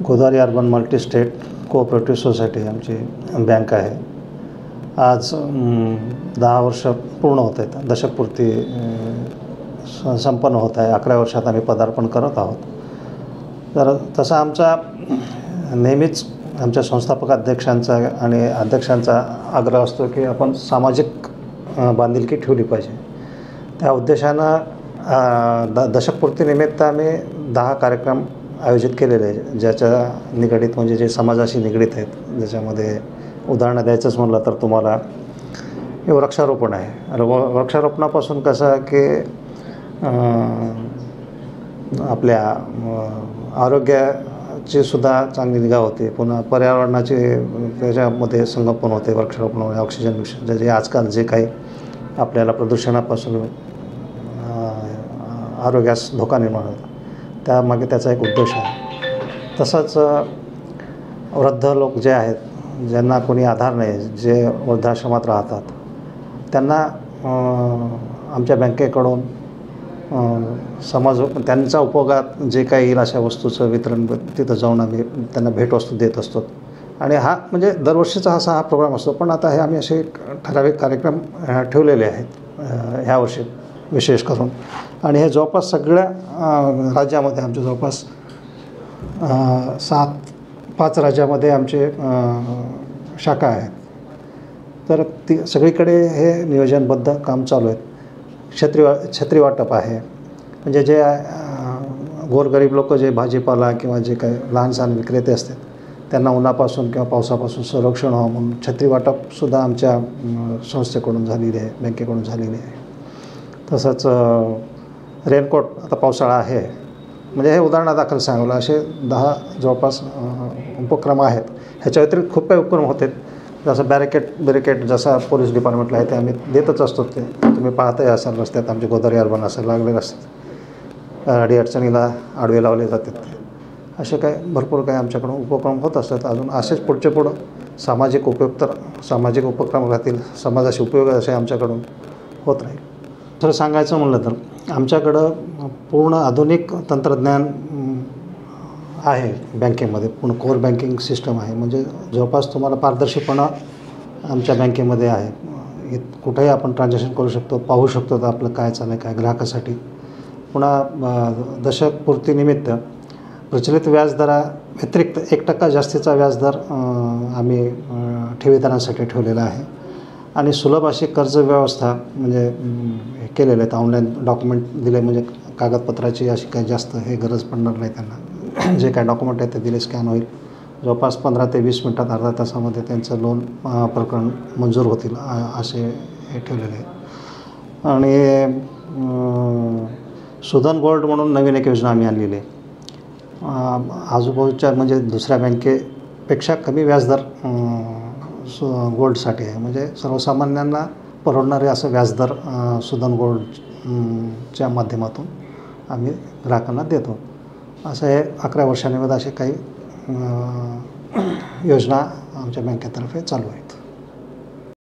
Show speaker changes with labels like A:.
A: Godavari urban multi state cooperative society आमची bank आहे. आज 10 वर्ष पूर्ण होत आहेत, दशकपूर्ती संपन्न होत आहे. 11व्या वर्षात आम्ही पदार्पण करत आहोत. तर तसा आमचा नेहमीच आमच्या संस्थापक अध्यक्षांचा आणि अध्यक्षांचा आग्रह असतो की आपण सामाजिक बांधिलकी ठेवली पाहिजे. त्या उद्देशानं दशकपूर्तीनिमित्त आम्ही 10 कार्यक्रम आयोजित केलेले आहे, ज्याच्या निगडीत म्हणजे जे समाजाशी निगडीत आहेत. ज्याच्यामध्ये उदाहरणं द्यायचंच म्हटलं तर तुम्हाला हे वृक्षारोपण आहे. वृक्षारोपणापासून कसं की आपल्या आरोग्याची सुद्धा चांगली निगा होते, पुन्हा पर्यावरणाचे त्याच्यामध्ये संगोपन होते. वृक्षारोपणामुळे ऑक्सिजन जे आजकाल जे काही आपल्याला प्रदूषणापासून आरोग्यास धोका निर्माण होतो, त्यामागे त्याचा एक उद्देश आहे. तसंच वृद्ध लोक जे आहेत, ज्यांना कोणी आधार नाही, जे वृद्धाश्रमात राहतात, त्यांना आमच्या बँकेकडून त्यांच्या उपयोगात जे काही येईल अशा वस्तूचं वितरण तिथं जाऊन आम्ही त्यांना भेटवस्तू देत असतो. आणि हा म्हणजे दरवर्षीचा हा प्रोग्राम असतो. पण आता हे आम्ही असे ठराविक कार्यक्रम ठेवलेले आहेत ह्या वर्षी विशेष करून. आणि हे जवळपास सगळ्या राज्यामध्ये आमच्या जवळपास 5 राज्यामध्ये आमचे शाखा आहेत. तर ती सगळीकडे हे नियोजनबद्ध काम चालू आहेत. छत्री वाटप आहे, म्हणजे जे गोरगरीब लोक जे भाजीपाला किंवा जे काही लहान सहान विक्रेते असतात त्यांना उन्हापासून किंवा पावसापासून संरक्षण व्हावं म्हणून छत्री वाटपसुद्धा आमच्या संस्थेकडून झालेली आहे, बँकेकडून झालेली आहे. तसंच रेनकोट, आता पावसाळा आहे, म्हणजे हे उदाहरणादाखल सांगलं असे 10 जवळपास उपक्रम आहेत. ह्याच्या व्यतिरिक्त खूप काही उपक्रम होते, जसं बॅरिकेड जसा पोलीस डिपार्टमेंटला आहे ते आम्ही देतच असतो. ते तुम्ही पाहताही असाल, रस्त्यात आमचे गोदावरी अर्बन असं लागलेलं असतात, अडीअडचणीला आडवे लावले जातात. असे काय भरपूर काही आमच्याकडून उपक्रम होत असतात. अजून असेच पुढं सामाजिक उपक्रम राहतील, समाजाशी उपयोग असे आमच्याकडून होत राहील. तर सांगायचं म्हणलं तर आमच्याकडं पूर्ण आधुनिक तंत्रज्ञान आहे बँकेमध्ये. पूर्ण कोर बँकिंग सिस्टम आहे, म्हणजे जवळपास तुम्हाला पारदर्शीपणा आमच्या बँकेमध्ये आहे. कुठेही आपण ट्रान्झॅक्शन करू शकतो, पाहू शकतो तर आपलं काय चाललं आहे, काय ग्राहकासाठी. पुन्हा दशकपूर्तीनिमित्त प्रचलित व्याजदरा व्यतिरिक्त 1% जास्तीचा व्याजदर आम्ही ठेवीदारांसाठी ठेवलेला आहे. आणि सुलभ अशी कर्ज व्यवस्था म्हणजे केलेलं आहे. ऑनलाईन डॉक्युमेंट दिले, म्हणजे कागदपत्राची अशी काही जास्त हे गरज पडणार नाही त्यांना. जे काय डॉक्युमेंट आहे ते दिले, स्कॅन होईल. जवळपास 15 ते 20 मिनटात, अर्धा तासामध्ये त्यांचं लोन प्रकरण मंजूर होतील असे हे ठेवलेले आहे. आणि सुधन गोल्ड म्हणून नवीन एक योजना आम्ही आणलेली आहे. आजूबाजूच्या म्हणजे दुसऱ्या बँकेपेक्षा कमी व्याजदर गोल्डसाठी आहे. म्हणजे सर्वसामान्यांना परवडणारे असं व्याजदर सुधन गोल्डच्या माध्यमातून आम्ही ग्राहकांना देतो. असं हे 11 वर्षांमध्ये असे काही योजना आमच्या बँकेतर्फे चालू आहेत.